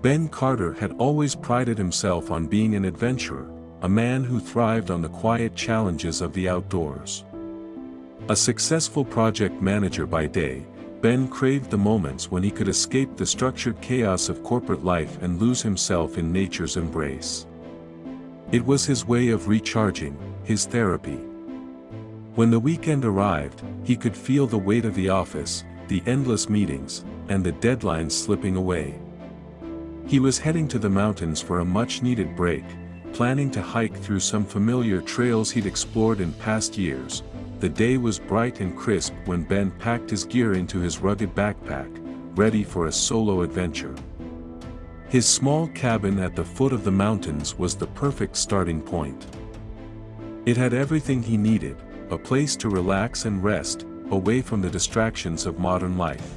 Ben Carter had always prided himself on being an adventurer, a man who thrived on the quiet challenges of the outdoors. A successful project manager by day, Ben craved the moments when he could escape the structured chaos of corporate life and lose himself in nature's embrace. It was his way of recharging, his therapy. When the weekend arrived, he could feel the weight of the office, the endless meetings, and the deadlines slipping away. He was heading to the mountains for a much-needed break, planning to hike through some familiar trails he'd explored in past years. The day was bright and crisp when Ben packed his gear into his rugged backpack, ready for a solo adventure. His small cabin at the foot of the mountains was the perfect starting point. It had everything he needed, a place to relax and rest, away from the distractions of modern life.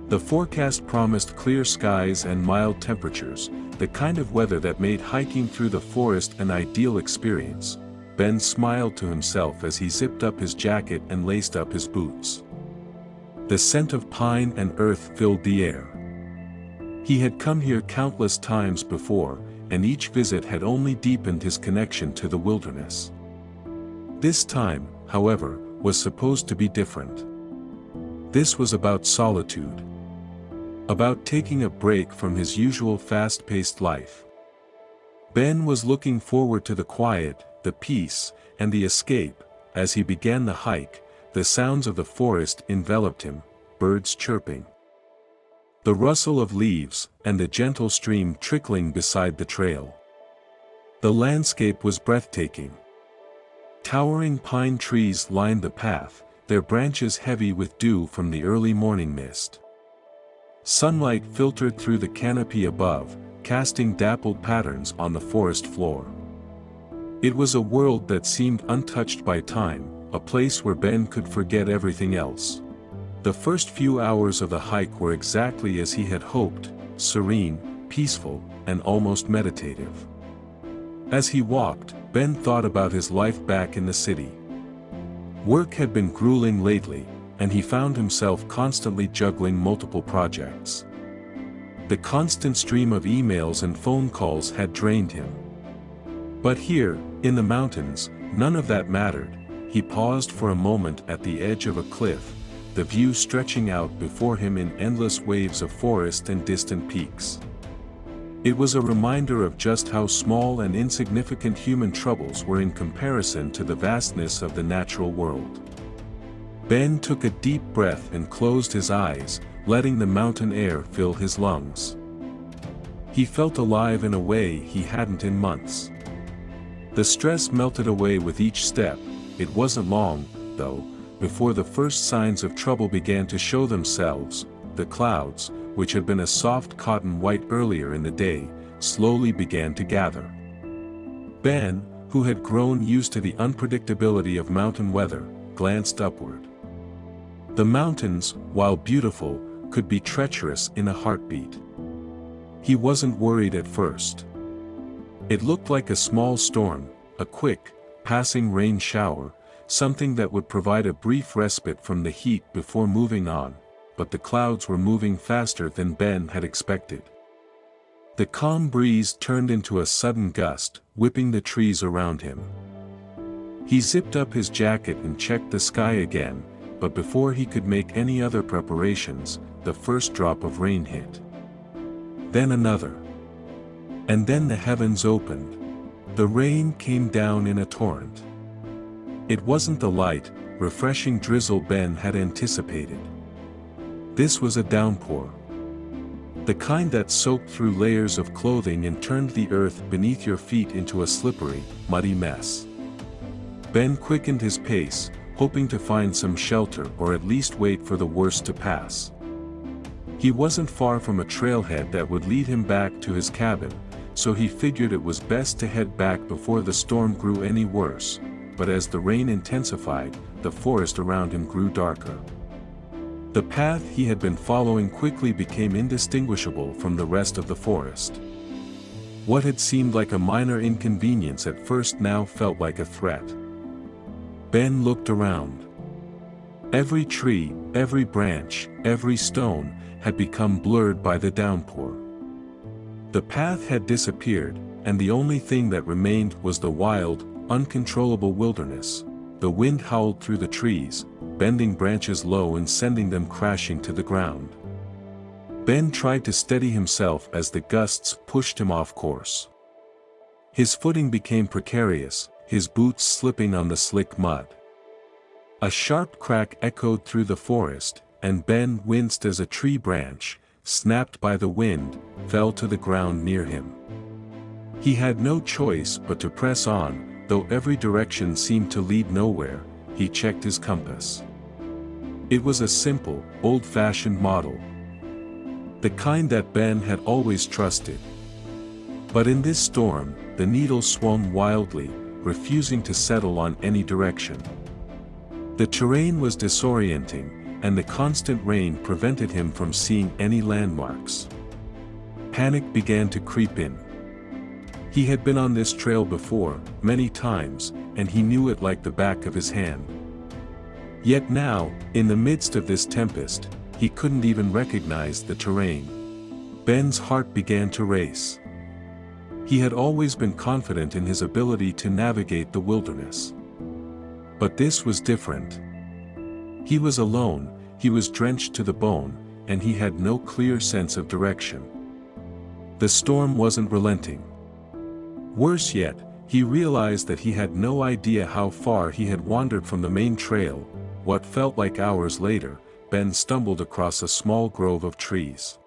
The forecast promised clear skies and mild temperatures, the kind of weather that made hiking through the forest an ideal experience. Ben smiled to himself as he zipped up his jacket and laced up his boots. The scent of pine and earth filled the air. He had come here countless times before, and each visit had only deepened his connection to the wilderness. This time, however, was supposed to be different. This was about solitude. About taking a break from his usual fast-paced life. Ben was looking forward to the quiet, the peace, and the escape. As he began the hike, the sounds of the forest enveloped him, birds chirping, the rustle of leaves, and the gentle stream trickling beside the trail. The landscape was breathtaking. Towering pine trees lined the path, their branches heavy with dew from the early morning mist. Sunlight filtered through the canopy above, casting dappled patterns on the forest floor. It was a world that seemed untouched by time, a place where Ben could forget everything else. The first few hours of the hike were exactly as he had hoped, serene, peaceful, and almost meditative. As he walked, Ben thought about his life back in the city. Work had been grueling lately, and he found himself constantly juggling multiple projects. The constant stream of emails and phone calls had drained him. But here, in the mountains, none of that mattered. He paused for a moment at the edge of a cliff, the view stretching out before him in endless waves of forest and distant peaks. It was a reminder of just how small and insignificant human troubles were in comparison to the vastness of the natural world. Ben took a deep breath and closed his eyes, letting the mountain air fill his lungs. He felt alive in a way he hadn't in months. The stress melted away with each step. It wasn't long, though, before the first signs of trouble began to show themselves. The clouds, which had been a soft cotton white earlier in the day, slowly began to gather. Ben, who had grown used to the unpredictability of mountain weather, glanced upward. The mountains, while beautiful, could be treacherous in a heartbeat. He wasn't worried at first. It looked like a small storm, a quick, passing rain shower, something that would provide a brief respite from the heat before moving on, but the clouds were moving faster than Ben had expected. The calm breeze turned into a sudden gust, whipping the trees around him. He zipped up his jacket and checked the sky again, but before he could make any other preparations, the first drop of rain hit. Then another. And then the heavens opened. The rain came down in a torrent. It wasn't the light, refreshing drizzle Ben had anticipated. This was a downpour. The kind that soaked through layers of clothing and turned the earth beneath your feet into a slippery, muddy mess. Ben quickened his pace, hoping to find some shelter or at least wait for the worst to pass. He wasn't far from a trailhead that would lead him back to his cabin, so he figured it was best to head back before the storm grew any worse. But as the rain intensified, the forest around him grew darker. The path he had been following quickly became indistinguishable from the rest of the forest. What had seemed like a minor inconvenience at first now felt like a threat. Ben looked around. Every tree, every branch, every stone, had become blurred by the downpour. The path had disappeared, and the only thing that remained was the wild, uncontrollable wilderness. The wind howled through the trees, bending branches low and sending them crashing to the ground. Ben tried to steady himself as the gusts pushed him off course. His footing became precarious, his boots slipping on the slick mud. A sharp crack echoed through the forest, and Ben winced as a tree branch, snapped by the wind, fell to the ground near him. He had no choice but to press on, though every direction seemed to lead nowhere. He checked his compass. It was a simple, old-fashioned model. The kind that Ben had always trusted. But in this storm, the needle swung wildly, refusing to settle on any direction. The terrain was disorienting, and the constant rain prevented him from seeing any landmarks. Panic began to creep in. He had been on this trail before, many times, and he knew it like the back of his hand. Yet now, in the midst of this tempest, he couldn't even recognize the terrain. Ben's heart began to race. He had always been confident in his ability to navigate the wilderness. But this was different. He was alone, he was drenched to the bone, and he had no clear sense of direction. The storm wasn't relenting. Worse yet, he realized that he had no idea how far he had wandered from the main trail. What felt like hours later, Ben stumbled across a small grove of trees.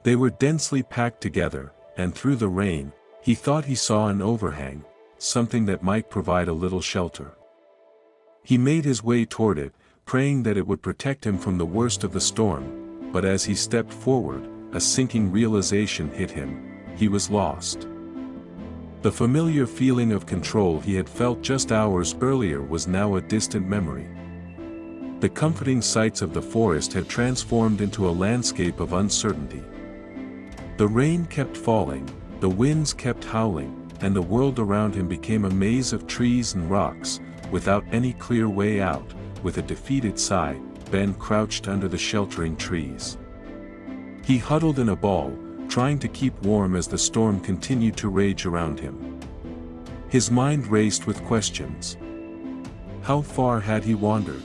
They were densely packed together, and through the rain, he thought he saw an overhang, something that might provide a little shelter. He made his way toward it, praying that it would protect him from the worst of the storm, but as he stepped forward, a sinking realization hit him: he was lost. The familiar feeling of control he had felt just hours earlier was now a distant memory. The comforting sights of the forest had transformed into a landscape of uncertainty. The rain kept falling, the winds kept howling, and the world around him became a maze of trees and rocks, without any clear way out. With a defeated sigh, Ben crouched under the sheltering trees. He huddled in a ball, trying to keep warm as the storm continued to rage around him. His mind raced with questions. How far had he wandered?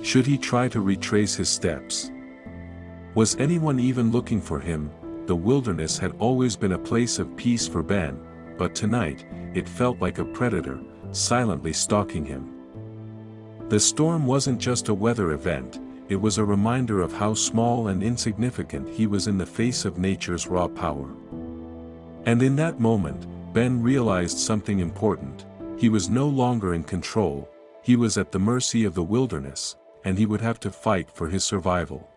Should he try to retrace his steps? Was anyone even looking for him? The wilderness had always been a place of peace for Ben, but tonight, it felt like a predator, silently stalking him. The storm wasn't just a weather event, it was a reminder of how small and insignificant he was in the face of nature's raw power. And in that moment, Ben realized something important. He was no longer in control, he was at the mercy of the wilderness, and he would have to fight for his survival.